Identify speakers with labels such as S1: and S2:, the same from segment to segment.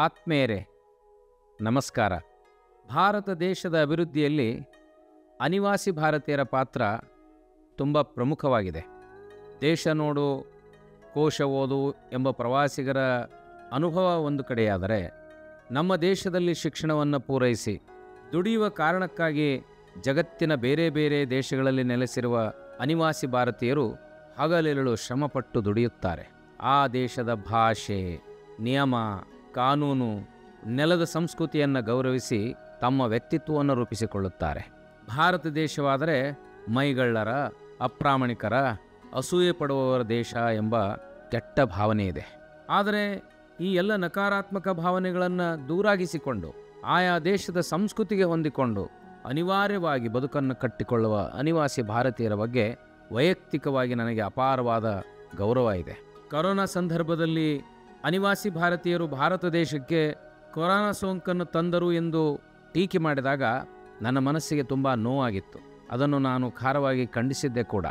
S1: ಆತ್ಮೇಯರೇ ನಮಸ್ಕಾರ. ಭಾರತ ದೇಶದ ಅಭಿವೃದ್ಧಿಯಲ್ಲಿ ಅನಿವಾಸಿ ಭಾರತೀಯರ ಪಾತ್ರ ತುಂಬ ಪ್ರಮುಖವಾಗಿದೆ. ದೇಶ ನೋಡು ಕೋಶ ಓದು ಎಂಬ ಪ್ರವಾಸಿಗರ ಅನುಭವ ಒಂದು ಕಡೆಯಾದರೆ, ನಮ್ಮ ದೇಶದಲ್ಲಿ ಶಿಕ್ಷಣವನ್ನು ಪೂರೈಸಿ ದುಡಿಯುವ ಕಾರಣಕ್ಕಾಗಿ ಜಗತ್ತಿನ ಬೇರೆ ಬೇರೆ ದೇಶಗಳಲ್ಲಿ ನೆಲೆಸಿರುವ ಅನಿವಾಸಿ ಭಾರತೀಯರು ಹಗಲಿರುಳು ಶ್ರಮಪಟ್ಟು ದುಡಿಯುತ್ತಾರೆ. ಆ ದೇಶದ ಭಾಷೆ, ನಿಯಮ, ಕಾನೂನು, ನೆಲದ ಸಂಸ್ಕೃತಿಯನ್ನು ಗೌರವಿಸಿ ತಮ್ಮ ವ್ಯಕ್ತಿತ್ವವನ್ನು ರೂಪಿಸಿಕೊಳ್ಳುತ್ತಾರೆ. ಭಾರತ ದೇಶವಾದರೆ ಮೈಗಳ್ಳರ, ಅಪ್ರಾಮಾಣಿಕರ, ಅಸೂಯೆ ಪಡುವವರ ದೇಶ ಎಂಬ ಕೆಟ್ಟ ಭಾವನೆ ಇದೆ. ಆದರೆ ಈ ಎಲ್ಲ ನಕಾರಾತ್ಮಕ ಭಾವನೆಗಳನ್ನು ದೂರಾಗಿಸಿಕೊಂಡು ಆಯಾ ದೇಶದ ಸಂಸ್ಕೃತಿಗೆ ಹೊಂದಿಕೊಂಡು ಅನಿವಾರ್ಯವಾಗಿ ಬದುಕನ್ನು ಕಟ್ಟಿಕೊಳ್ಳುವ ಅನಿವಾಸಿ ಭಾರತೀಯರ ಬಗ್ಗೆ ವೈಯಕ್ತಿಕವಾಗಿ ನನಗೆ ಅಪಾರವಾದ ಗೌರವ ಇದೆ. ಕೊರೋನಾ ಸಂದರ್ಭದಲ್ಲಿ ಅನಿವಾಸಿ ಭಾರತೀಯರು ಭಾರತ ದೇಶಕ್ಕೆ ಕೊರೋನಾ ಸೋಂಕನ್ನು ತಂದರು ಎಂದು ಟೀಕೆ ಮಾಡಿದಾಗ ನನ್ನ ಮನಸ್ಸಿಗೆ ತುಂಬ ನೋವಾಗಿತ್ತು. ಅದನ್ನು ನಾನು ಖಾರವಾಗಿ ಖಂಡಿಸಿದ್ದೆ ಕೂಡ.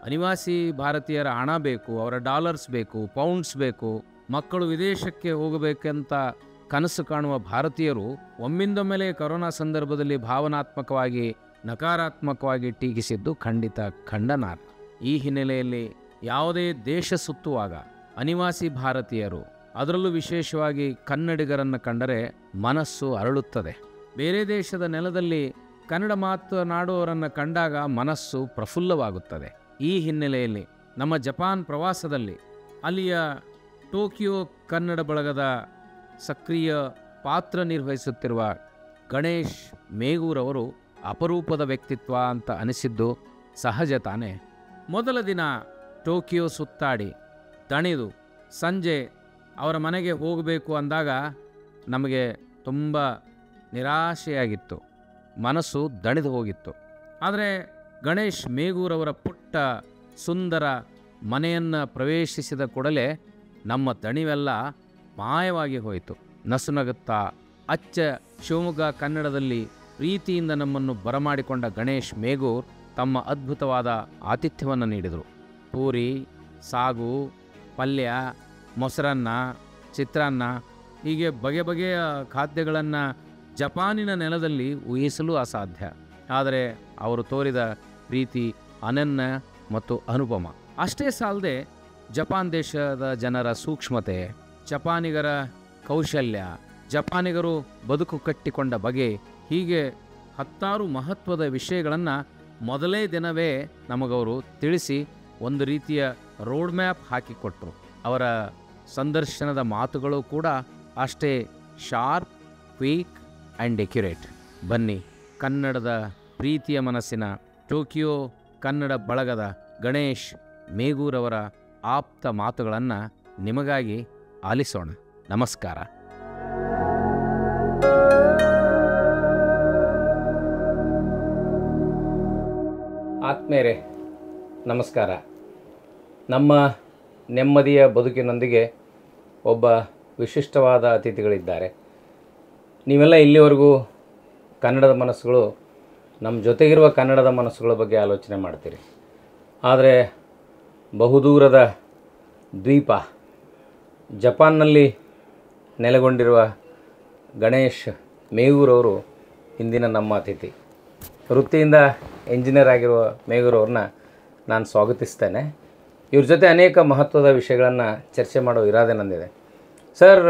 S1: ಅನಿವಾಸಿ ಭಾರತೀಯರ ಹಣ ಬೇಕು, ಅವರ ಡಾಲರ್ಸ್ ಬೇಕು, ಪೌಂಡ್ಸ್ ಬೇಕು, ಮಕ್ಕಳು ವಿದೇಶಕ್ಕೆ ಹೋಗಬೇಕಂತ ಕನಸು ಕಾಣುವ ಭಾರತೀಯರು ಒಮ್ಮಿಂದೊಮ್ಮೆಲೆ ಕೊರೋನಾ ಸಂದರ್ಭದಲ್ಲಿ ಭಾವನಾತ್ಮಕವಾಗಿ ನಕಾರಾತ್ಮಕವಾಗಿ ಟೀಕಿಸಿದ್ದು ಖಂಡಿತ ಖಂಡನಾರ್ಹ. ಈ ಹಿನ್ನೆಲೆಯಲ್ಲಿ ಯಾವುದೇ ದೇಶ ಸುತ್ತುವಾಗ ಅನಿವಾಸಿ ಭಾರತೀಯರು, ಅದರಲ್ಲೂ ವಿಶೇಷವಾಗಿ ಕನ್ನಡಿಗರನ್ನು ಕಂಡರೆ ಮನಸ್ಸು ಅರಳುತ್ತದೆ. ಬೇರೆ ದೇಶದ ನೆಲದಲ್ಲಿ ಕನ್ನಡ ಮಾತನಾಡುವವರನ್ನು ಕಂಡಾಗ ಮನಸ್ಸು ಪ್ರಫುಲ್ಲವಾಗುತ್ತದೆ. ಈ ಹಿನ್ನೆಲೆಯಲ್ಲಿ ನಮ್ಮ ಜಪಾನ್ ಪ್ರವಾಸದಲ್ಲಿ ಅಲ್ಲಿಯ ಟೋಕಿಯೋ ಕನ್ನಡ ಬಳಗದ ಸಕ್ರಿಯ ಪಾತ್ರ ನಿರ್ವಹಿಸುತ್ತಿರುವ ಗಣೇಶ್ ಮೇಗೂರವರು ಅಪರೂಪದ ವ್ಯಕ್ತಿತ್ವ ಅಂತ ಅನಿಸಿದ್ದು ಸಹಜ ತಾನೇ. ಮೊದಲ ದಿನ ಟೋಕಿಯೋ ಸುತ್ತಾಡಿ ದಣಿದು ಸಂಜೆ ಅವರ ಮನೆಗೆ ಹೋಗಬೇಕು ಅಂದಾಗ ನಮಗೆ ತುಂಬ ನಿರಾಶೆಯಾಗಿತ್ತು, ಮನಸ್ಸು ದಣಿದು ಹೋಗಿತ್ತು. ಆದರೆ ಗಣೇಶ್ ಮೇಗೂರವರ ಪುಟ್ಟ ಸುಂದರ ಮನೆಯನ್ನು ಪ್ರವೇಶಿಸಿದ ಕೂಡಲೇ ನಮ್ಮ ದಣಿವೆಲ್ಲ ಮಾಯವಾಗಿ ಹೋಯಿತು. ನಸುನಗುತ್ತಾ ಅಚ್ಚ ಶಿವಮೊಗ್ಗ ಕನ್ನಡದಲ್ಲಿ ಪ್ರೀತಿಯಿಂದ ನಮ್ಮನ್ನು ಬರಮಾಡಿಕೊಂಡ ಗಣೇಶ್ ಮೇಗೂರ್ ತಮ್ಮ ಅದ್ಭುತವಾದ ಆತಿಥ್ಯವನ್ನು ನೀಡಿದರು. ಪೂರಿ, ಸಾಗು, ಪಲ್ಯ, ಮೊಸರನ್ನ, ಚಿತ್ರಾನ್ನ ಹೀಗೆ ಬಗೆ ಬಗೆಯ ಖಾದ್ಯಗಳನ್ನು ಜಪಾನಿನ ನೆಲದಲ್ಲಿ ಊಹಿಸಲು ಅಸಾಧ್ಯ. ಆದರೆ ಅವರು ತೋರಿದ ಪ್ರೀತಿ ಅನನ್ಯ ಮತ್ತು ಅನುಪಮ. ಅಷ್ಟೇ ಸಾಲದೆ ಜಪಾನ್ ದೇಶದ ಜನರ ಸೂಕ್ಷ್ಮತೆ, ಜಪಾನಿಗರ ಕೌಶಲ್ಯ, ಜಪಾನಿಗರು ಬದುಕು ಕಟ್ಟಿಕೊಂಡ ಬಗೆ, ಹೀಗೆ ಹತ್ತಾರು ಮಹತ್ವದ ವಿಷಯಗಳನ್ನು ಮೊದಲೇ ದಿನವೇ ನಮಗವರು ತಿಳಿಸಿ ಒಂದು ರೀತಿಯ ರೋಡ್ ಮ್ಯಾಪ್ ಹಾಕಿಕೊಟ್ರು. ಅವರ ಸಂದರ್ಶನದ ಮಾತುಗಳು ಕೂಡ ಅಷ್ಟೇ ಶಾರ್ಪ್, ಕ್ವೀಕ್ ಆ್ಯಂಡ್ ಎಕ್ಯುರೇಟ್. ಬನ್ನಿ, ಕನ್ನಡದ ಪ್ರೀತಿಯ ಮನಸ್ಸಿನ ಟೋಕಿಯೋ ಕನ್ನಡ ಬಳಗದ ಗಣೇಶ್ ಮೇಗೂರವರ ಆಪ್ತ ಮಾತುಗಳನ್ನು ನಿಮಗಾಗಿ ಆಲಿಸೋಣ. ನಮಸ್ಕಾರ. ಆತ್ಮೇಯರೇ ನಮಸ್ಕಾರ. ನಮ್ಮ ನೆಮ್ಮದಿಯ ಬದುಕಿನೊಂದಿಗೆ ಒಬ್ಬ ವಿಶಿಷ್ಟವಾದ ಅತಿಥಿಗಳಿದ್ದಾರೆ. ನೀವೆಲ್ಲ ಇಲ್ಲಿವರೆಗೂ ಕನ್ನಡದ ಮನಸ್ಸುಗಳು, ನಮ್ಮ ಜೊತೆಗಿರುವ ಕನ್ನಡದ ಮನಸ್ಸುಗಳ ಬಗ್ಗೆ ಆಲೋಚನೆ ಮಾಡ್ತೀರಿ. ಆದರೆ ಬಹುದೂರದ ದ್ವೀಪ ಜಪಾನ್ನಲ್ಲಿ ನೆಲೆಗೊಂಡಿರುವ ಗಣೇಶ್ ಮೇಗೂರವರು ಇಂದಿನ ನಮ್ಮ ಅತಿಥಿ. ವೃತ್ತಿಯಿಂದ ಇಂಜಿನಿಯರ್ ಆಗಿರುವ ಮೇಗೂರವ್ರನ್ನ ನಾನು ಸ್ವಾಗತಿಸ್ತೇನೆ. ಇವ್ರ ಜೊತೆ ಅನೇಕ ಮಹತ್ವದ ವಿಷಯಗಳನ್ನು ಚರ್ಚೆ ಮಾಡೋ ಇರಾದೆ ನಂದಿದೆ. ಸರ್,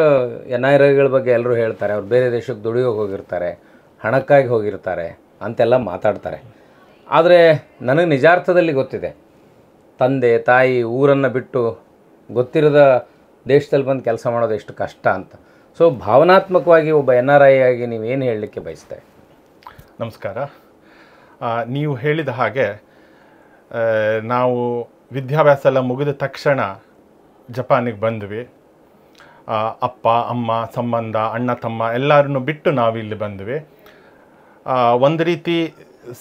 S1: NRIಗಳ ಬಗ್ಗೆ ಎಲ್ಲರೂ ಹೇಳ್ತಾರೆ, ಅವ್ರು ಬೇರೆ ದೇಶಕ್ಕೆ ದುಡಿಯೋಕೆ ಹೋಗಿರ್ತಾರೆ, ಹಣಕ್ಕಾಗಿ ಹೋಗಿರ್ತಾರೆ ಅಂತೆಲ್ಲ ಮಾತಾಡ್ತಾರೆ. ಆದರೆ ನನಗೆ ನಿಜಾರ್ಥದಲ್ಲಿ ಗೊತ್ತಿದೆ, ತಂದೆ ತಾಯಿ ಊರನ್ನು ಬಿಟ್ಟು ಗೊತ್ತಿರದ ದೇಶದಲ್ಲಿ ಬಂದು ಕೆಲಸ ಮಾಡೋದು ಎಷ್ಟು ಕಷ್ಟ ಅಂತ. ಸೊ ಭಾವನಾತ್ಮಕವಾಗಿ ಒಬ್ಬ NRI ಆಗಿ ನೀವೇನು ಹೇಳಲಿಕ್ಕೆ ಬಯಸ್ತಾರೆ?
S2: ನಮಸ್ಕಾರ. ನೀವು ಹೇಳಿದ ಹಾಗೆ ನಾವು ವಿದ್ಯಾಭ್ಯಾಸ ಎಲ್ಲ ಮುಗಿದ ತಕ್ಷಣ ಜಪಾನಿಗೆ ಬಂದ್ವಿ. ಅಪ್ಪ ಅಮ್ಮ ಸಂಬಂಧ, ಅಣ್ಣ ತಮ್ಮ ಎಲ್ಲರನ್ನು ಬಿಟ್ಟು ನಾವು ಇಲ್ಲಿ ಬಂದ್ವಿ. ಒಂದು ರೀತಿ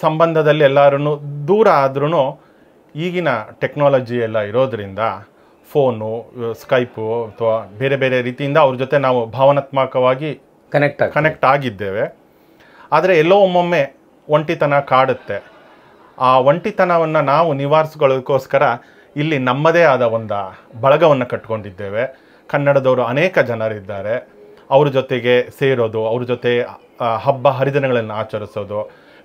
S2: ಸಂಬಂಧದಲ್ಲಿ ಎಲ್ಲರೂ ದೂರ ಆದ್ರೂ ಈಗಿನ ಟೆಕ್ನಾಲಜಿ ಎಲ್ಲ ಇರೋದರಿಂದ ಫೋನು, ಸ್ಕೈಪು ಅಥವಾ ಬೇರೆ ಬೇರೆ ರೀತಿಯಿಂದ ಅವ್ರ ಜೊತೆ ನಾವು ಭಾವನಾತ್ಮಕವಾಗಿ ಕನೆಕ್ಟ್ ಆಗಿದ್ದೇವೆ. ಆದರೆ ಎಲ್ಲೋ ಒಮ್ಮೊಮ್ಮೆ ಒಂಟಿತನ ಕಾಡುತ್ತೆ. ಆ ಒಂಟಿತನವನ್ನು ನಾವು ನಿವಾರಿಸ್ಕೊಳ್ಳೋದಕ್ಕೋಸ್ಕರ ಇಲ್ಲಿ ನಮ್ಮದೇ ಆದ ಒಂದು ಬಳಗವನ್ನು ಕಟ್ಕೊಂಡಿದ್ದೇವೆ. ಕನ್ನಡದವರು ಅನೇಕ ಜನರಿದ್ದಾರೆ. ಅವ್ರ ಜೊತೆಗೆ ಸೇರೋದು, ಅವ್ರ ಜೊತೆ ಹಬ್ಬ ಹರಿದಿನಗಳನ್ನು ಆಚರಿಸೋದು,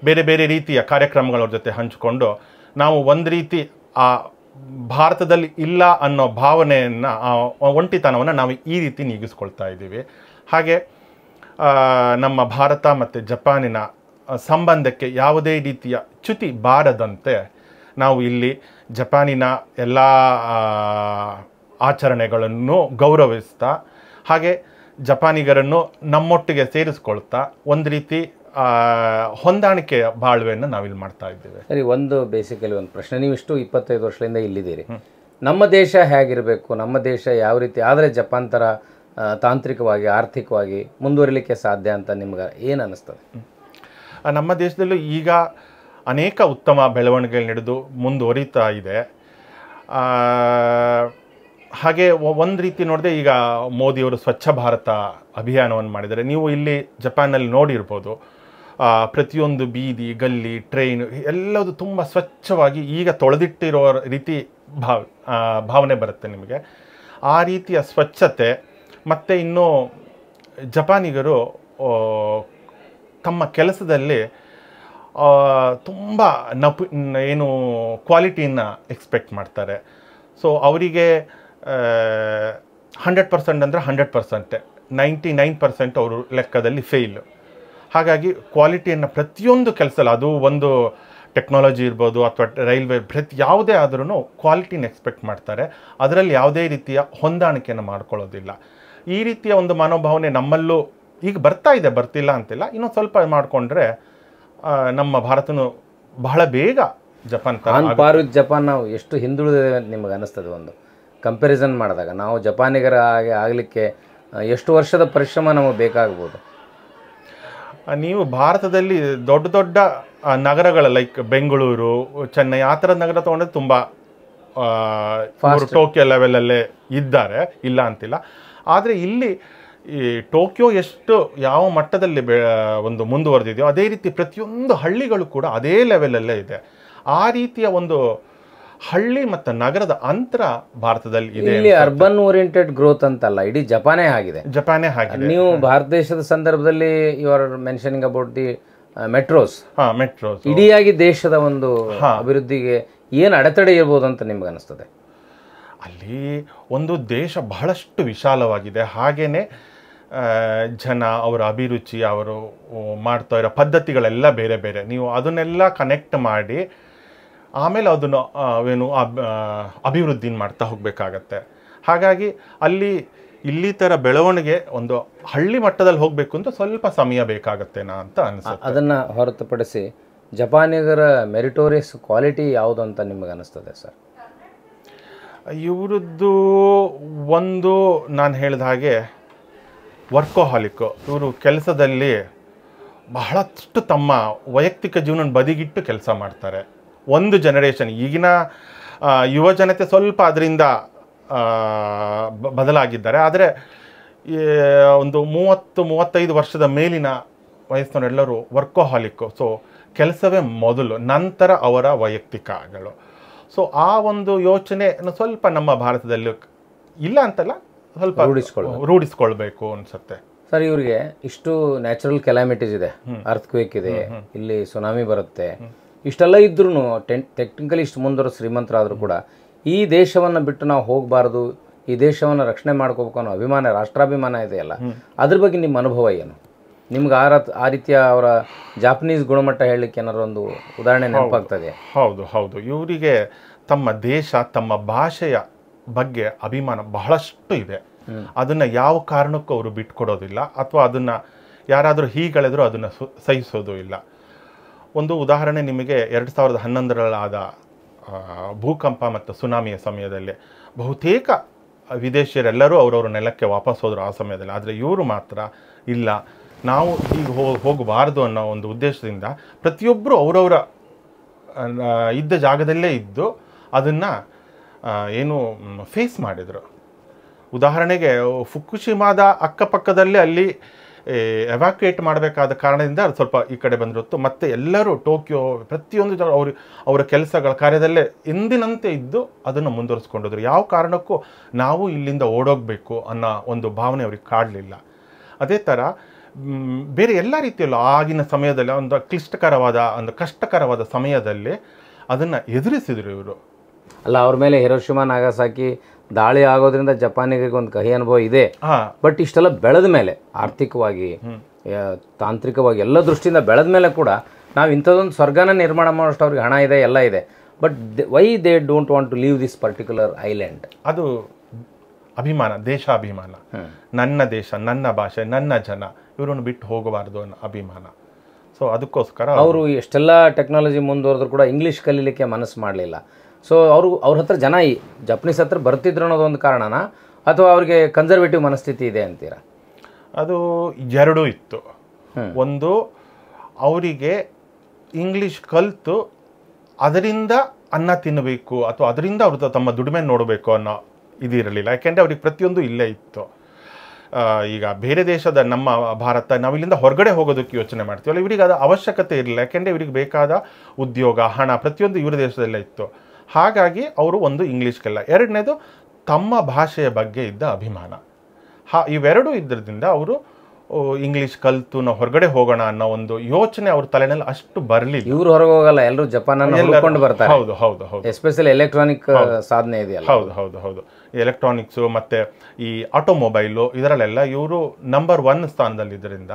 S2: ಬೇರೆ ಬೇರೆ ರೀತಿಯ ಕಾರ್ಯಕ್ರಮಗಳ ಜೊತೆ ಹಂಚಿಕೊಂಡು ನಾವು ಒಂದು ರೀತಿ ಆ ಭಾರತದಲ್ಲಿ ಇಲ್ಲ ಅನ್ನೋ ಭಾವನೆಯನ್ನು, ಒಂಟಿತನವನ್ನು ನಾವು ಈ ರೀತಿ ನೀಗಿಸ್ಕೊಳ್ತಾ ಇದ್ದೀವಿ. ಹಾಗೆ ನಮ್ಮ ಭಾರತ ಮತ್ತು ಜಪಾನಿನ ಸಂಬಂಧಕ್ಕೆ ಯಾವುದೇ ರೀತಿಯ ಚ್ಯುತಿ ಬಾರದಂತೆ ನಾವು ಇಲ್ಲಿ ಜಪಾನಿನ ಎಲ್ಲ ಆಚರಣೆಗಳನ್ನು ಗೌರವಿಸ್ತಾ, ಹಾಗೆ ಜಪಾನಿಗರನ್ನು ನಮ್ಮೊಟ್ಟಿಗೆ ಸೇರಿಸ್ಕೊಳ್ತಾ ಒಂದು ರೀತಿ ಹೊಂದಾಣಿಕೆಯ ಬಾಳ್ವೆಯನ್ನು ನಾವಿಲ್ಲಿ ಮಾಡ್ತಾ ಇದ್ದೇವೆ.
S1: ಸರಿ, ಒಂದು ಬೇಸಿಕಲಿ ಒಂದು ಪ್ರಶ್ನೆ. ನೀವಿಷ್ಟು 25 ವರ್ಷದಿಂದ ಇಲ್ಲಿದ್ದೀರಿ. ನಮ್ಮ ದೇಶ ಹೇಗಿರಬೇಕು, ನಮ್ಮ ದೇಶ ಯಾವ ರೀತಿ ಆದರೆ ಜಪಾನ್ ಥರ ತಾಂತ್ರಿಕವಾಗಿ ಆರ್ಥಿಕವಾಗಿ ಮುಂದುವರಿಲಿಕ್ಕೆ ಸಾಧ್ಯ ಅಂತ ನಿಮ್ಗೆ ಏನು ಅನ್ನಿಸ್ತದೆ?
S2: ನಮ್ಮ ದೇಶದಲ್ಲೂ ಈಗ ಅನೇಕ ಉತ್ತಮ ಬೆಳವಣಿಗೆಗಳು ನಡೆದು ಮುಂದುವರಿತಾ ಇದೆ. ಹಾಗೆ ಒಂದು ರೀತಿ ನೋಡಿದೆ, ಈಗ ಮೋದಿಯವರು ಸ್ವಚ್ಛ ಭಾರತ ಅಭಿಯಾನವನ್ನು ಮಾಡಿದ್ದಾರೆ. ನೀವು ಇಲ್ಲಿ ಜಪಾನ್ನಲ್ಲಿ ನೋಡಿರ್ಬೋದು, ಪ್ರತಿಯೊಂದು ಬೀದಿ ಗಲ್ಲಿ ಟ್ರೈನ್ ಎಲ್ಲದು ತುಂಬ ಸ್ವಚ್ಛವಾಗಿ ಈಗ ತೊಳೆದಿಟ್ಟಿರೋ ರೀತಿ ಭಾವನೆ ಬರುತ್ತೆ ನಿಮಗೆ. ಆ ರೀತಿಯ ಸ್ವಚ್ಛತೆ ಮತ್ತು ಇನ್ನೂ ಜಪಾನಿಗರು ತಮ್ಮ ಕೆಲಸದಲ್ಲಿ ತುಂಬ ಏನು ಕ್ವಾಲಿಟಿಯನ್ನು ಎಕ್ಸ್ಪೆಕ್ಟ್ ಮಾಡ್ತಾರೆ. ಸೊ ಅವರಿಗೆ 100% ಅಂದರೆ 100%, 99% ಅವರು ಲೆಕ್ಕದಲ್ಲಿ ಫೇಲು. ಹಾಗಾಗಿ ಕ್ವಾಲಿಟಿಯನ್ನು ಪ್ರತಿಯೊಂದು ಕೆಲಸದಲ್ಲಿ, ಅದು ಒಂದು ಟೆಕ್ನಾಲಜಿ ಇರ್ಬೋದು ಅಥವಾ ರೈಲ್ವೆ, ಯಾವುದೇ ಆದ್ರೂ ಕ್ವಾಲಿಟಿನ ಎಕ್ಸ್ಪೆಕ್ಟ್ ಮಾಡ್ತಾರೆ. ಅದರಲ್ಲಿ ಯಾವುದೇ ರೀತಿಯ ಹೊಂದಾಣಿಕೆಯನ್ನು ಮಾಡ್ಕೊಳ್ಳೋದಿಲ್ಲ. ಈ ರೀತಿಯ ಒಂದು ಮನೋಭಾವನೆ ನಮ್ಮಲ್ಲೂ ಈಗ ಬರ್ತಾ ಇದೆ, ಬರ್ತಿಲ್ಲ ಅಂತಿಲ್ಲ. ಇನ್ನೊಂದು ಸ್ವಲ್ಪ ಮಾಡಿಕೊಂಡ್ರೆ ನಮ್ಮ ಭಾರತನು ಬಹಳ ಬೇಗ ಜಪಾನ್
S1: ಜಪಾನ್ ನಾವು ಎಷ್ಟು ಹಿಂದುಳಿದಿದೆ ಅಂತ ನಿಮಗೆ ಅನ್ನಿಸ್ತದೆ? ಒಂದು ಕಂಪ್ಯಾರಿಸನ್ ಮಾಡಿದಾಗ ನಾವು ಜಪಾನಿಗರ ಹಾಗೆ ಆಗಲಿಕ್ಕೆ ಎಷ್ಟು ವರ್ಷದ ಪರಿಶ್ರಮ ನಮಗೆ ಬೇಕಾಗ್ಬೋದು?
S2: ನೀವು ಭಾರತದಲ್ಲಿ ದೊಡ್ಡ ದೊಡ್ಡ ನಗರಗಳ ಲೈಕ್ ಬೆಂಗಳೂರು, ಚೆನ್ನೈ ಆ ಥರದ ನಗರ ತೊಗೊಂಡ್ರೆ ತುಂಬ ಟೋಕಿಯೋ ಲೆವೆಲಲ್ಲೇ ಇದ್ದಾರೆ, ಇಲ್ಲ ಅಂತಿಲ್ಲ. ಆದರೆ ಇಲ್ಲಿ ಈ ಟೋಕಿಯೋ ಎಷ್ಟು ಯಾವ ಮಟ್ಟದಲ್ಲಿ ಒಂದು ಮುಂದುವರೆದಿದೆಯೋ ಅದೇ ರೀತಿ ಪ್ರತಿಯೊಂದು ಹಳ್ಳಿಗಳು ಕೂಡ ಅದೇ ಲೆವೆಲಲ್ಲೇ ಇದೆ. ಆ ರೀತಿಯ ಒಂದು ಹಳ್ಳಿ ಮತ್ತು ನಗರದ ಅಂತರ ಭಾರತದಲ್ಲಿ ಇದೆ.
S1: ಇಲ್ಲಿ ಅರ್ಬನ್ ಓರಿಯೆಂಟೆಡ್ ಗ್ರೋತ್ ಅಂತಲ್ಲ, ಇಡೀ ಜಪಾನೇ ಆಗಿದೆ. ನೀವು ಭಾರತ ದೇಶದ ಸಂದರ್ಭದಲ್ಲಿ you are mentioning about the metros. ಇಡೀಯಾಗಿ ದೇಶದ ಒಂದು ಅಭಿವೃದ್ಧಿಗೆ ಏನು ಅಡೆತಡೆ ಇರ್ಬೋದು ಅಂತ ನಿಮ್ಗೆ ಅನಿಸ್ತದೆ?
S2: ಅಲ್ಲಿ ಒಂದು ದೇಶ ಬಹಳಷ್ಟು ವಿಶಾಲವಾಗಿದೆ. ಹಾಗೇನೆ ಜನ, ಅವರ ಅಭಿರುಚಿ, ಅವರು ಮಾಡ್ತಾ ಇರೋ ಪದ್ಧತಿಗಳೆಲ್ಲ ಬೇರೆ ಬೇರೆ. ನೀವು ಅದನ್ನೆಲ್ಲ ಕನೆಕ್ಟ್ ಮಾಡಿ ಆಮೇಲೆ ಅದನ್ನು ಅಭಿವೃದ್ಧಿ ಮಾಡ್ತಾ ಹೋಗಬೇಕಾಗತ್ತೆ. ಹಾಗಾಗಿ ಇಲ್ಲಿ ಥರ ಬೆಳವಣಿಗೆ ಒಂದು ಹಳ್ಳಿ ಮಟ್ಟದಲ್ಲಿ ಹೋಗಬೇಕು ಅಂತ ಸ್ವಲ್ಪ ಸಮಯ ಬೇಕಾಗತ್ತೇನಾ ಅಂತ ಅನಿಸುತ್ತೆ.
S1: ಅದನ್ನು ಹೊರತುಪಡಿಸಿ ಜಪಾನಿಗರ ಮೆರಿಟೋರಿಯಸ್ ಕ್ವಾಲಿಟಿ ಯಾವುದು ಅಂತ ನಿಮಗೆ ಅನಿಸ್ತದೆ ಸರ್?
S2: ಇವರದ್ದು ಒಂದು, ನಾನು ಹೇಳಿದ ಹಾಗೆ ವರ್ಕೋಹಾಲಿಕ್ಕು. ಇವರು ಕೆಲಸದಲ್ಲಿ ಬಹಳಷ್ಟು ತಮ್ಮ ವೈಯಕ್ತಿಕ ಜೀವನ ಬದಿಗಿಟ್ಟು ಕೆಲಸ ಮಾಡ್ತಾರೆ. ಒಂದು ಜನರೇಷನ್, ಈಗಿನ ಯುವ ಜನತೆ ಸ್ವಲ್ಪ ಅದರಿಂದ ಬದಲಾಗಿದ್ದಾರೆ. ಆದರೆ ಒಂದು 30-35 ವರ್ಷದ ಮೇಲಿನ ವಯಸ್ಸಿನವರೆಲ್ಲರೂ ವರ್ಕೋಹಾಲಿಕ್ಕು. ಸೊ ಕೆಲಸವೇ ಮೊದಲು, ನಂತರ ಅವರ ವೈಯಕ್ತಿಕಗಳು. ಸೊ ಆ ಒಂದು ಯೋಚನೆ ಸ್ವಲ್ಪ ನಮ್ಮ ಭಾರತದಲ್ಲಿ ಇಲ್ಲ ಅಂತಲ್ಲ, ಸ್ವಲ್ಪ ರೂಢಿಸ್ಕೊಳ್ಬೇಕು ಅನ್ಸುತ್ತೆ
S1: ಸರ್. ಇವರಿಗೆ ಇಷ್ಟು ನ್ಯಾಚುರಲ್ ಕೆಲಾಮಿಟೀಸ್ ಇದೆ, ಅರ್ಥಕ್ವೇಕ್ ಇದೆ, ಇಲ್ಲಿ ಸುನಾಮಿ ಬರುತ್ತೆ, ಇಷ್ಟೆಲ್ಲ ಇದ್ರೂ ಟೆಕ್ನಿಕಲಿ ಇಷ್ಟು ಮುಂದುವರೆದ ಶ್ರೀಮಂತರಾದರೂ ಕೂಡ ಈ ದೇಶವನ್ನು ಬಿಟ್ಟು ನಾವು ಹೋಗಬಾರ್ದು, ಈ ದೇಶವನ್ನು ರಕ್ಷಣೆ ಮಾಡ್ಕೋಬೇಕು ಅನ್ನೋ ಅಭಿಮಾನ, ರಾಷ್ಟ್ರಾಭಿಮಾನ ಇದೆಯಲ್ಲ, ಅದ್ರ ಬಗ್ಗೆ ನಿಮ್ಮ ಅನುಭವ ಏನು? ನಿಮ್ಗೆ ಆ ರೀತಿಯ ಅವರ ಜಾಪನೀಸ್ ಗುಣಮಟ್ಟ ಹೇಳಲಿಕ್ಕೆ ಏನಾದ್ರು ಒಂದು ಉದಾಹರಣೆ ನೆನಪಾಗ್ತದೆ?
S2: ಹೌದು. ಇವರಿಗೆ ತಮ್ಮ ದೇಶ, ತಮ್ಮ ಭಾಷೆಯ ಬಗ್ಗೆ ಅಭಿಮಾನ ಬಹಳಷ್ಟು ಇದೆ. ಅದನ್ನು ಯಾವ ಕಾರಣಕ್ಕೂ ಅವರು ಬಿಟ್ಕೊಡೋದಿಲ್ಲ, ಅಥವಾ ಅದನ್ನು ಯಾರಾದರೂ ಹೀಗಳಿದ್ರು ಅದನ್ನು ಸಹಿಸೋದು ಇಲ್ಲ. ಒಂದು ಉದಾಹರಣೆ ನಿಮಗೆ 2011 ಭೂಕಂಪ ಮತ್ತು ಸುನಾಮಿಯ ಸಮಯದಲ್ಲಿ ಬಹುತೇಕ ವಿದೇಶಿಯರೆಲ್ಲರೂ ಅವರವ್ರ ನೆಲಕ್ಕೆ ವಾಪಸ್ ಹೋದರು ಆ ಸಮಯದಲ್ಲಿ. ಆದರೆ ಇವರು ಮಾತ್ರ ಇಲ್ಲ, ನಾವು ಈಗ ಹೋಗಬಾರ್ದು ಅನ್ನೋ ಒಂದು ಉದ್ದೇಶದಿಂದ ಪ್ರತಿಯೊಬ್ಬರು ಅವರವರ ಇದ್ದ ಜಾಗದಲ್ಲೇ ಇದ್ದು ಅದನ್ನು ಫೇಸ್ ಮಾಡಿದರು. ಉದಾಹರಣೆಗೆ ಫುಕುಶಿಮಾದ ಅಕ್ಕಪಕ್ಕದಲ್ಲೇ ಅಲ್ಲಿ ಎವ್ಯಾಕ್ಯುಯೇಟ್ ಮಾಡಬೇಕಾದ ಕಾರಣದಿಂದ ಅದು ಸ್ವಲ್ಪ ಈ ಕಡೆ ಬಂದಿರುತ್ತು. ಮತ್ತು ಎಲ್ಲರೂ ಟೋಕಿಯೋ ಪ್ರತಿಯೊಂದು ಜಾಗ ಅವರ ಕೆಲಸಗಳ ಕಾರ್ಯದಲ್ಲೇ ಎಂದಿನಂತೆ ಇದ್ದು ಅದನ್ನು ಮುಂದುವರಿಸ್ಕೊಂಡಿದ್ರು. ಯಾವ ಕಾರಣಕ್ಕೂ ನಾವು ಇಲ್ಲಿಂದ ಓಡೋಗಬೇಕು ಅನ್ನೋ ಒಂದು ಭಾವನೆ ಅವ್ರಿಗೆ ಕಾಡಲಿಲ್ಲ. ಅದೇ ಥರ ಬೇರೆ ಎಲ್ಲ ರೀತಿಯಲ್ಲೂ ಆಗಿನ ಸಮಯದಲ್ಲಿ ಒಂದು ಕ್ಲಿಷ್ಟಕರವಾದ ಒಂದು ಕಷ್ಟಕರವಾದ ಸಮಯದಲ್ಲಿ ಅದನ್ನು ಎದುರಿಸಿದರು ಇವರು.
S1: ಅಲ್ಲ, ಅವ್ರ ಮೇಲೆ ಹಿರೋಶಿಮಾ ನಾಗಸಾಕಿ ದಾಳಿ ಆಗೋದ್ರಿಂದ ಜಪಾನಿಗೆ ಒಂದು ಕಹಿ ಅನುಭವ ಇದೆ. ಬಟ್ ಇಷ್ಟೆಲ್ಲ ಬೆಳೆದ ಮೇಲೆ ಆರ್ಥಿಕವಾಗಿ ತಾಂತ್ರಿಕವಾಗಿ ಎಲ್ಲ ದೃಷ್ಟಿಯಿಂದ ಬೆಳೆದ ಮೇಲೆ ಕೂಡ ನಾವು ಇಂಥದ್ದೊಂದು ಸ್ವರ್ಗನ ನಿರ್ಮಾಣ ಮಾಡೋಷ್ಟು ಅವ್ರಿಗೆ ಹಣ ಇದೆ, ಎಲ್ಲ ಇದೆ. But why they don't want to leave this particular island?
S2: ಅದು ಅಭಿಮಾನ, ದೇಶಾಭಿಮಾನ. ನನ್ನ ದೇಶ, ನನ್ನ ಭಾಷೆ, ನನ್ನ ಜನ, ಇವರನ್ನು ಬಿಟ್ಟು ಹೋಗಬಾರ್ದು ಅನ್ನೋ ಅಭಿಮಾನ. ಸೊ ಅದಕ್ಕೋಸ್ಕರ
S1: ಅವರು ಎಷ್ಟೆಲ್ಲ ಟೆಕ್ನಾಲಜಿ ಮುಂದುವರೆದ್ರು ಕೂಡ ಇಂಗ್ಲೀಷ್ ಕಲೀಲಿಕ್ಕೆ ಮನಸ್ಸು ಮಾಡಲಿಲ್ಲ. ಸೊ ಅವ್ರ ಹತ್ರ ಜನ ಜಪನೀಸ್ ಹತ್ರ ಬರ್ತಿದ್ರು ಅನ್ನೋದೊಂದು ಕಾರಣನ, ಅಥವಾ ಅವ್ರಿಗೆ ಕನ್ಸರ್ವೇಟಿವ್ ಮನಸ್ಥಿತಿ ಇದೆ ಅಂತೀರಾ?
S2: ಅದು ಎರಡೂ ಇತ್ತು. ಒಂದು, ಅವರಿಗೆ ಇಂಗ್ಲೀಷ್ ಕಲಿತು ಅದರಿಂದ ಅನ್ನ ತಿನ್ನಬೇಕು ಅಥವಾ ಅದರಿಂದ ಅವ್ರದ್ದು ತಮ್ಮ ದುಡಿಮೆ ನೋಡಬೇಕು ಅನ್ನೋ ಇದಿರಲಿಲ್ಲ. ಯಾಕೆಂದರೆ ಅವ್ರಿಗೆ ಪ್ರತಿಯೊಂದು ಇಲ್ಲೇ ಇತ್ತು. ಈಗ ಬೇರೆ ದೇಶದ ನಮ್ಮ ಭಾರತ, ನಾವು ಇಲ್ಲಿಂದ ಹೊರಗಡೆ ಹೋಗೋದಕ್ಕೆ ಯೋಚನೆ ಮಾಡ್ತೀವಲ್ಲ, ಇವರಿಗೆ ಅದು ಅವಶ್ಯಕತೆ ಇರಲಿಲ್ಲ. ಯಾಕೆಂದರೆ ಇವರಿಗೆ ಬೇಕಾದ ಉದ್ಯೋಗ, ಹಣ ಪ್ರತಿಯೊಂದು ಇವರ ದೇಶದಲ್ಲೇ ಇತ್ತು. ಹಾಗಾಗಿ ಅವರು ಒಂದು ಇಂಗ್ಲೀಷ್ ಕಲಿಲ್ಲ. ಎರಡನೇದು, ತಮ್ಮ ಭಾಷೆಯ ಬಗ್ಗೆ ಇದ್ದ ಅಭಿಮಾನ. ಇವೆರಡೂ ಇದ್ರದಿಂದ ಅವರು ಇಂಗ್ಲೀಷ್ ಕಲಿತು ನಾವು ಹೊರಗಡೆ ಹೋಗೋಣ ಅನ್ನೋ ಒಂದು ಯೋಚನೆ ಅವ್ರ ತಲೆನಲ್ಲಿ ಅಷ್ಟು ಬರಲಿಲ್ಲ.
S1: ಇವ್ರು ಹೊರಗೆ ಹೋಗಲ್ಲ, ಎಲ್ಲರೂ ಜಪಾನನ್ನು ಹುಡುಕೊಂಡು ಬರ್ತಾರೆ.
S2: ಹೌದು ಹೌದು ಹೌದು.
S1: ಎಸ್ಪೆಷಲಿ ಎಲೆಕ್ಟ್ರಾನಿಕ್ ಸಾಧನೆ ಇದೆಯಲ್ಲ.
S2: ಹೌದು ಹೌದು ಹೌದು. ಎಲೆಕ್ಟ್ರಾನಿಕ್ಸು ಮತ್ತು ಈ ಆಟೋಮೊಬೈಲು ಇದರಲ್ಲೆಲ್ಲ ಇವರು ನಂಬರ್ 1 ಸ್ಥಾನದಲ್ಲಿದ್ದರಿಂದ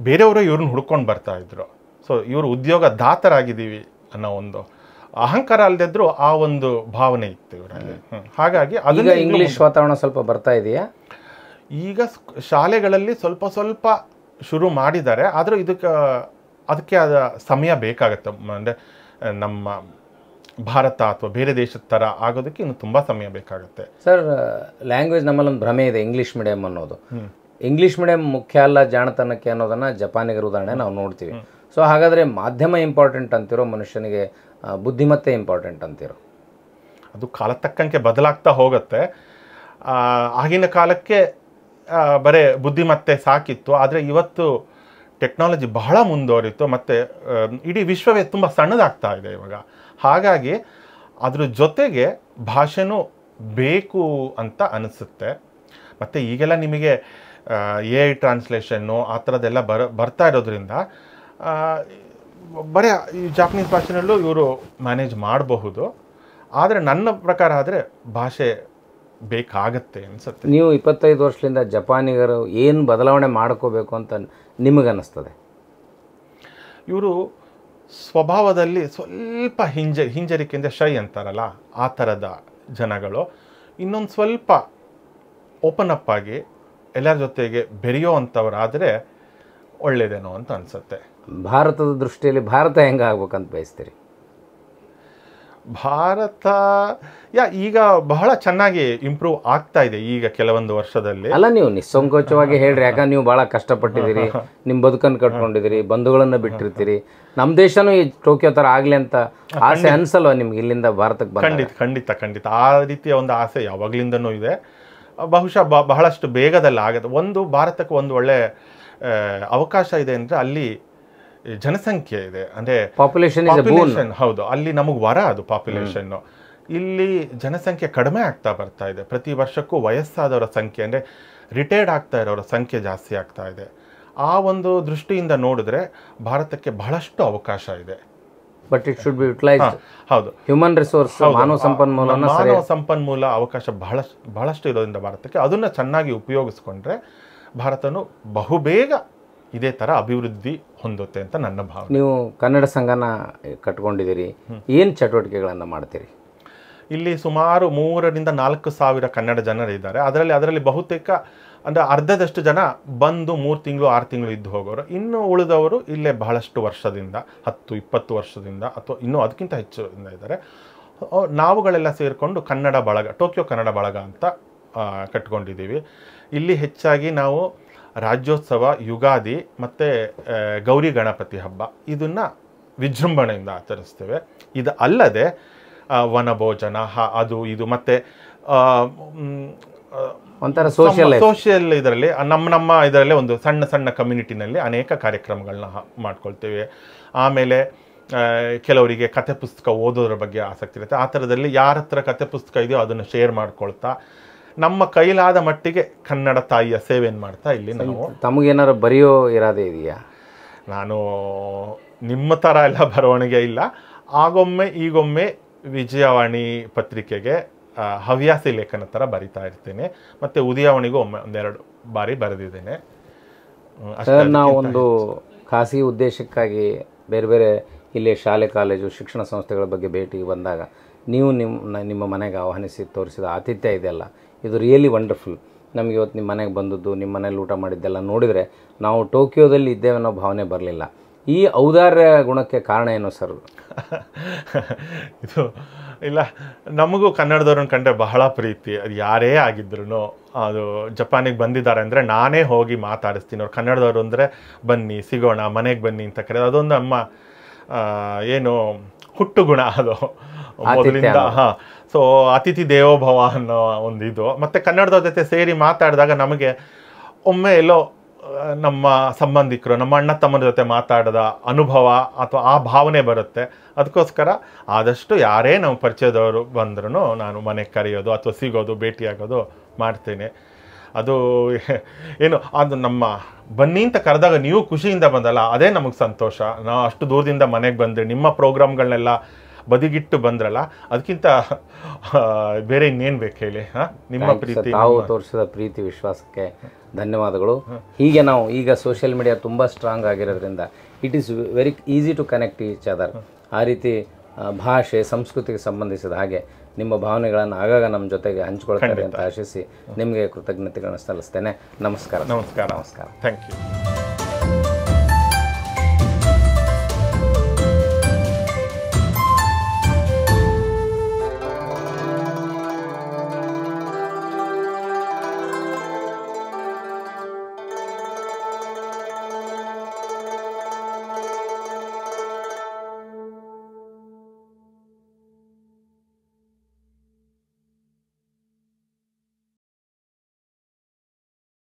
S2: ಬೇರೆಯವರು ಇವ್ರನ್ನ ಹುಡ್ಕೊಂಡು ಬರ್ತಾ ಇದ್ರು. ಸೊ ಇವರು ಉದ್ಯೋಗ ದಾತರಾಗಿದ್ದೀವಿ ಅನ್ನೋ ಒಂದು ಅಹಂಕಾರ ಅಲ್ಲದಿದ್ರು ಆ ಒಂದು ಭಾವನೆ ಇತ್ತು ಇವರಲ್ಲಿ. ಹಾಗಾಗಿ ಅದನ್ನ
S1: ಇಂಗ್ಲಿಷ್ ವಾತಾವರಣ ಸ್ವಲ್ಪ ಬರ್ತಾ ಇದೆಯಾ
S2: ಈಗ? ಶಾಲೆಗಳಲ್ಲಿ ಸ್ವಲ್ಪ ಸ್ವಲ್ಪ ಶುರು ಮಾಡಿದ್ದಾರೆ, ಆದರೂ ಅದಕ್ಕೆ ಆದ ಸಮಯ ಬೇಕಾಗತ್ತೆ. ಅಂದರೆ ನಮ್ಮ ಭಾರತ ಅಥವಾ ಬೇರೆ ದೇಶದ ಥರ ಆಗೋದಕ್ಕೆ ಇನ್ನು ತುಂಬ ಸಮಯ ಬೇಕಾಗುತ್ತೆ.
S1: ಸರ್, ಲ್ಯಾಂಗ್ವೇಜ್ ನಮ್ಮಲ್ಲೊಂದು ಭ್ರಮೆ ಇದೆ, ಇಂಗ್ಲೀಷ್ ಮೀಡಿಯಂ ಅನ್ನೋದು. ಇಂಗ್ಲೀಷ್ ಮೀಡಿಯಂ ಮುಖ್ಯ ಅಲ್ಲ ಜಾಣತನಕ್ಕೆ ಅನ್ನೋದನ್ನು ಜಪಾನಿಗರ ಉದಾಹರಣೆ ನಾವು ನೋಡ್ತೀವಿ. ಸೊ ಹಾಗಾದರೆ ಮಾಧ್ಯಮ ಇಂಪಾರ್ಟೆಂಟ್ ಅಂತಿರೋ, ಮನುಷ್ಯನಿಗೆ ಬುದ್ಧಿಮತ್ತೆ ಇಂಪಾರ್ಟೆಂಟ್ ಅಂತಿರೋ?
S2: ಅದು ಕಾಲ ತಕ್ಕಂಗೆ ಬದಲಾಗ್ತಾ ಹೋಗುತ್ತೆ. ಆಗಿನ ಕಾಲಕ್ಕೆ ಬರೀ ಬುದ್ಧಿಮತ್ತೆ ಸಾಕಿತ್ತು, ಆದರೆ ಇವತ್ತು ಟೆಕ್ನಾಲಜಿ ಬಹಳ ಮುಂದುವರಿತು ಮತ್ತು ಇಡೀ ವಿಶ್ವವೇ ತುಂಬ ಸಣ್ಣದಾಗ್ತಾ ಇದೆ ಇವಾಗ. ಹಾಗಾಗಿ ಅದ್ರ ಜೊತೆಗೆ ಭಾಷೆನೂ ಬೇಕು ಅಂತ ಅನಿಸುತ್ತೆ. ಮತ್ತು ಈಗೆಲ್ಲ ನಿಮಗೆ AI ಟ್ರಾನ್ಸ್ಲೇಷನ್ನು ಆ ಥರದ್ದೆಲ್ಲ ಬರ್ತಾ ಇರೋದ್ರಿಂದ ಬರೀ ಈ ಜಾಪನೀಸ್ ಭಾಷೆನಲ್ಲೂ ಇವರು ಮ್ಯಾನೇಜ್ ಮಾಡಬಹುದು. ಆದರೆ ನನ್ನ ಪ್ರಕಾರ ಆದರೆ ಭಾಷೆ ಬೇಕಾಗತ್ತೆ ಅನಿಸುತ್ತೆ.
S1: ನೀವು 25 ವರ್ಷದಿಂದ ಜಪಾನಿಗರು ಏನು ಬದಲಾವಣೆ ಮಾಡ್ಕೋಬೇಕು ಅಂತ ನಿಮಗನ್ನಿಸ್ತದೆ?
S2: ಇವರು ಸ್ವಭಾವದಲ್ಲಿ ಸ್ವಲ್ಪ ಹಿಂಜರಿಕೆಯಿಂದ ಶೈ ಅಂತಾರಲ್ಲ, ಆ ಥರದ ಜನಗಳು. ಇನ್ನೊಂದು ಸ್ವಲ್ಪ ಓಪನ್ ಅಪ್ ಆಗಿ ಎಲ್ಲರ ಜೊತೆಗೆ ಬೆರೆಯೋ ಅಂಥವ್ರಾದರೆ ಒಳ್ಳೆಯದೇನೋ ಅಂತ ಅನಿಸುತ್ತೆ.
S1: ಭಾರತದ ದೃಷ್ಟಿಯಲ್ಲಿ ಭಾರತ ಹೆಂಗೆ ಆಗ್ಬೇಕಂತ ಬಯಸ್ತೀರಿ?
S2: ಭಾರತ ಈಗ ಬಹಳ ಚೆನ್ನಾಗಿ ಇಂಪ್ರೂವ್ ಆಗ್ತಾ ಇದೆ ಈಗ ಕೆಲವೊಂದು ವರ್ಷದಲ್ಲಿ.
S1: ಅಲ್ಲ, ನೀವು ನಿಸ್ಸಂಕೋಚವಾಗಿ ಹೇಳ್ರಿ, ಯಾಕಂದ್ರೆ ನೀವು ಭಾಳ ಕಷ್ಟಪಟ್ಟಿದ್ದೀರಿ, ನಿಮ್ಮ ಬದುಕನ್ನು ಕಟ್ಕೊಂಡಿದ್ದೀರಿ, ಬಂಧುಗಳನ್ನು ಬಿಟ್ಟಿರ್ತೀರಿ. ನಮ್ಮ ದೇಶನೂ ಈ ಟೋಕಿಯೋ ಥರ ಆಗಲಿ ಅಂತ ಆಸೆ ಅನ್ಸಲ್ವ ನಿಮ್ಗೆ ಇಲ್ಲಿಂದ ಭಾರತಕ್ಕೆ ಬಂದ?
S2: ಖಂಡಿತ ಖಂಡಿತ ಖಂಡಿತ ಆ ರೀತಿಯ ಒಂದು ಆಸೆ ಯಾವಾಗಲಿಂದನೂ ಇದೆ. ಬಹುಶಃ ಬಹಳಷ್ಟು ಬೇಗದಲ್ಲಿ ಆಗುತ್ತೆ. ಒಂದು ಭಾರತಕ್ಕೆ ಒಂದು ಒಳ್ಳೆ ಅವಕಾಶ ಇದೆ ಅಂದರೆ ಅಲ್ಲಿ ಜನಸಂಖ್ಯೆ ಇದೆ, ಅಂದರೆ ಪಾಪ್ಯುಲೇಷನ್. ಹೌದು, ಅಲ್ಲಿ ನಮಗೆ ವರ ಅದು ಪಾಪ್ಯುಲೇಷನ್ನು. ಇಲ್ಲಿ ಜನಸಂಖ್ಯೆ ಕಡಿಮೆ ಆಗ್ತಾ ಬರ್ತಾ ಇದೆ. ಪ್ರತಿ ವರ್ಷಕ್ಕೂ ವಯಸ್ಸಾದವರ ಸಂಖ್ಯೆ, ಅಂದರೆ ರಿಟೈರ್ಡ್ ಆಗ್ತಾ ಇರೋರ ಸಂಖ್ಯೆ ಜಾಸ್ತಿ ಆಗ್ತಾ ಇದೆ. ಆ ಒಂದು ದೃಷ್ಟಿಯಿಂದ ನೋಡಿದ್ರೆ ಭಾರತಕ್ಕೆ ಬಹಳಷ್ಟು ಅವಕಾಶ ಇದೆ.
S1: But it should be utilised.
S2: ಹೌದು,
S1: ಹ್ಯೂಮನ್ ರಿಸೋರ್ಸ್, ಮಾನವ
S2: ಸಂಪನ್ಮೂಲ ಅವಕಾಶ ಬಹಳಷ್ಟು ಇರೋದ್ರಿಂದ ಭಾರತಕ್ಕೆ ಅದನ್ನು ಚೆನ್ನಾಗಿ ಉಪಯೋಗಿಸ್ಕೊಂಡ್ರೆ ಭಾರತನು ಬಹುಬೇಗ ಇದೇ ಥರ ಅಭಿವೃದ್ಧಿ ಹೊಂದುತ್ತೆ ಅಂತ ನನ್ನ ಭಾವನೆ.
S1: ನೀವು ಕನ್ನಡ ಸಂಘನ ಕಟ್ಕೊಂಡಿದ್ದೀರಿ, ಏನು ಚಟುವಟಿಕೆಗಳನ್ನು ಮಾಡ್ತೀರಿ?
S2: ಇಲ್ಲಿ ಸುಮಾರು 3,000-4,000 ಸಾವಿರ ಕನ್ನಡ ಜನರು ಇದ್ದಾರೆ. ಅದರಲ್ಲಿ ಬಹುತೇಕ ಅಂದರೆ ಅರ್ಧದಷ್ಟು ಜನ ಬಂದು 3 ತಿಂಗಳು 6 ತಿಂಗಳು ಇದ್ದು ಹೋಗೋರು. ಇನ್ನು ಉಳಿದವರು ಇಲ್ಲೇ ಬಹಳಷ್ಟು ವರ್ಷದಿಂದ 10-20 ವರ್ಷದಿಂದ ಅಥವಾ ಇನ್ನೂ ಅದಕ್ಕಿಂತ ಹೆಚ್ಚು ಇದ್ದಾರೆ. ನಾವುಗಳೆಲ್ಲ ಸೇರಿಕೊಂಡು ಕನ್ನಡ ಬಳಗ, ಟೋಕಿಯೋ ಕನ್ನಡ ಬಳಗ ಅಂತ ಕಟ್ಕೊಂಡಿದ್ದೀವಿ. ಇಲ್ಲಿ ಹೆಚ್ಚಾಗಿ ನಾವು ರಾಜ್ಯೋತ್ಸವ, ಯುಗಾದಿ ಮತ್ತು ಗೌರಿ ಗಣಪತಿ ಹಬ್ಬ ಇದನ್ನು ವಿಜೃಂಭಣೆಯಿಂದ ಆಚರಿಸ್ತೇವೆ. ಇದು ಅಲ್ಲದೆ ವನಭೋಜನ ಅದು ಇದು ಮತ್ತು
S1: ಒಂಥರ
S2: ಸೋಷಿಯಲ್ ಇದರಲ್ಲಿ ನಮ್ಮ ಇದರಲ್ಲೇ ಒಂದು ಸಣ್ಣ ಕಮ್ಯುನಿಟಿನಲ್ಲಿ ಅನೇಕ ಕಾರ್ಯಕ್ರಮಗಳನ್ನ ಮಾಡ್ಕೊಳ್ತೇವೆ. ಆಮೇಲೆ ಕೆಲವರಿಗೆ ಕತೆ ಪುಸ್ತಕ ಓದೋದ್ರ ಬಗ್ಗೆ ಆಸಕ್ತಿ ಇರುತ್ತೆ. ಆ ಥರದಲ್ಲಿ ಯಾರ ಹತ್ರ ಕತೆ ಪುಸ್ತಕ ಇದೆಯೋ ಅದನ್ನು ಶೇರ್ ಮಾಡ್ಕೊಳ್ತಾ ನಮ್ಮ ಕೈಲಾದ ಮಟ್ಟಿಗೆ ಕನ್ನಡ ತಾಯಿಯ ಸೇವೆಯನ್ನು ಮಾಡ್ತಾ ಇಲ್ಲಿ ನಾವು.
S1: ತಮಗೇನಾರು ಬರೆಯೋ ಇರಾದೆ ಇದೆಯಾ?
S2: ನಾನು ನಿಮ್ಮ ಥರ ಎಲ್ಲ ಬರವಣಿಗೆ ಇಲ್ಲ. ಆಗೊಮ್ಮೆ ಈಗೊಮ್ಮೆ ವಿಜಯವಾಣಿ ಪತ್ರಿಕೆಗೆ ಹವ್ಯಾಸಿ ಲೇಖನ ಥರ ಬರಿತಾ ಇರ್ತೇನೆ. ಮತ್ತು ಉದಯವಾಣಿಗೂ ಒಂದೆರಡು ಬಾರಿ ಬರೆದಿದ್ದೇನೆ.
S1: ಸರ್, ನಾವು ಒಂದು ಖಾಸಗಿ ಉದ್ದೇಶಕ್ಕಾಗಿ ಬೇರೆ ಬೇರೆ ಇಲ್ಲಿ ಶಾಲೆ ಕಾಲೇಜು ಶಿಕ್ಷಣ ಸಂಸ್ಥೆಗಳ ಬಗ್ಗೆ ಭೇಟಿಗೆ ಬಂದಾಗ ನೀವು ನಿಮ್ಮ ಮನೆಗೆ ಆಹ್ವಾನಿಸಿ ತೋರಿಸಿದ ಆತಿಥ್ಯ ಇದೆಯಲ್ಲ, ಇದು ರಿಯಲಿ ವಂಡರ್ಫುಲ್. ನಮಗೆ ಇವತ್ತು ನಿಮ್ಮ ಮನೆಗೆ ಬಂದದ್ದು, ನಿಮ್ಮ ಮನೇಲಿ ಊಟ ಮಾಡಿದ್ದೆಲ್ಲ ನೋಡಿದರೆ ನಾವು ಟೋಕಿಯೋದಲ್ಲಿ ಇದ್ದೇವೆ ಅನ್ನೋ ಭಾವನೆ ಬರಲಿಲ್ಲ. ಈ ಔದಾರ್ಯ ಗುಣಕ್ಕೆ ಕಾರಣ ಏನು ಸರ್?
S2: ಇದು ಇಲ್ಲ, ನಮಗೂ ಕನ್ನಡದವ್ರನ್ನ ಕಂಡ್ರೆ ಬಹಳ ಪ್ರೀತಿ. ಅದು ಯಾರೇ ಆಗಿದ್ರು, ಅದು ಜಪಾನಿಗೆ ಬಂದಿದ್ದಾರೆ ಅಂದರೆ ನಾನೇ ಹೋಗಿ ಮಾತಾಡಿಸ್ತೀನಿ. ಅವ್ರು ಕನ್ನಡದವರು ಅಂದರೆ ಬನ್ನಿ, ಸಿಗೋಣ, ಮನೆಗೆ ಬನ್ನಿ ಅಂತ ಕರೆಯೋದು ಅದೊಂದು ನಮ್ಮ ಏನು ಹುಟ್ಟು ಗುಣ ಅದು ಮೊದಲಿಂದ. ಹಾಂ, ಸೊ ಅತಿಥಿ ದೇವೋಭವ ಅನ್ನೋ ಒಂದು ಇದು. ಮತ್ತು ಕನ್ನಡದವ್ರ ಜೊತೆ ಸೇರಿ ಮಾತಾಡಿದಾಗ ನಮಗೆ ಒಮ್ಮೆ ಎಲ್ಲೋ ನಮ್ಮ ಸಂಬಂಧಿಕರು, ನಮ್ಮ ಅಣ್ಣ ತಮ್ಮನ ಜೊತೆ ಮಾತಾಡಿದ ಅನುಭವ ಅಥವಾ ಆ ಭಾವನೆ ಬರುತ್ತೆ. ಅದಕ್ಕೋಸ್ಕರ ಆದಷ್ಟು ಯಾರೇ ನಮ್ಮ ಪರಿಚಯದವರು ಬಂದ್ರೂ ನಾನು ಮನೆಗೆ ಕರೆಯೋದು ಅಥವಾ ಸಿಗೋದು, ಭೇಟಿಯಾಗೋದು ಮಾಡ್ತೇನೆ. ಅದು ಏನು, ಅದು ನಮ್ಮ ಬನ್ನಿ ಅಂತ ಕರೆದಾಗ ನೀವು ಖುಷಿಯಿಂದ ಬಂದಲ್ಲ, ಅದೇ ನಮಗೆ ಸಂತೋಷ. ನಾವು ಅಷ್ಟು ದೂರದಿಂದ ಮನೆಗೆ ಬಂದರೆ ನಿಮ್ಮ ಪ್ರೋಗ್ರಾಮ್ಗಳನ್ನೆಲ್ಲ ಬದಿಗಿಟ್ಟು ಬಂದ್ರಲ್ಲ, ಅದಕ್ಕಿಂತ ಬೇರೆ ಇನ್ನೇನು ಬೇಕು ಹೇಳಿ. ನಿಮ್ಮ ಪ್ರೀತಿ,
S1: ತಾವು ತೋರಿಸಿದ ಪ್ರೀತಿ ವಿಶ್ವಾಸಕ್ಕೆ ಧನ್ಯವಾದಗಳು. ಹೀಗೆ ನಾವು ಈಗ ಸೋಷಿಯಲ್ ಮೀಡಿಯಾ ತುಂಬ ಸ್ಟ್ರಾಂಗ್ ಆಗಿರೋದ್ರಿಂದ it is very easy to connect each other. ಆ ರೀತಿ ಭಾಷೆ ಸಂಸ್ಕೃತಿಗೆ ಸಂಬಂಧಿಸಿದ ಹಾಗೆ ನಿಮ್ಮ ಭಾವನೆಗಳನ್ನು ಆಗಾಗ ನಮ್ಮ ಜೊತೆಗೆ ಹಂಚ್ಕೊಳ್ತಾರೆ ಅಂತ ಆಶಿಸಿ ನಿಮಗೆ ಕೃತಜ್ಞತೆಗಳನ್ನು ಸಲ್ಲಿಸ್ತೇನೆ. ನಮಸ್ಕಾರ.
S2: ನಮಸ್ಕಾರ.
S1: ನಮಸ್ಕಾರ.
S2: Thank you.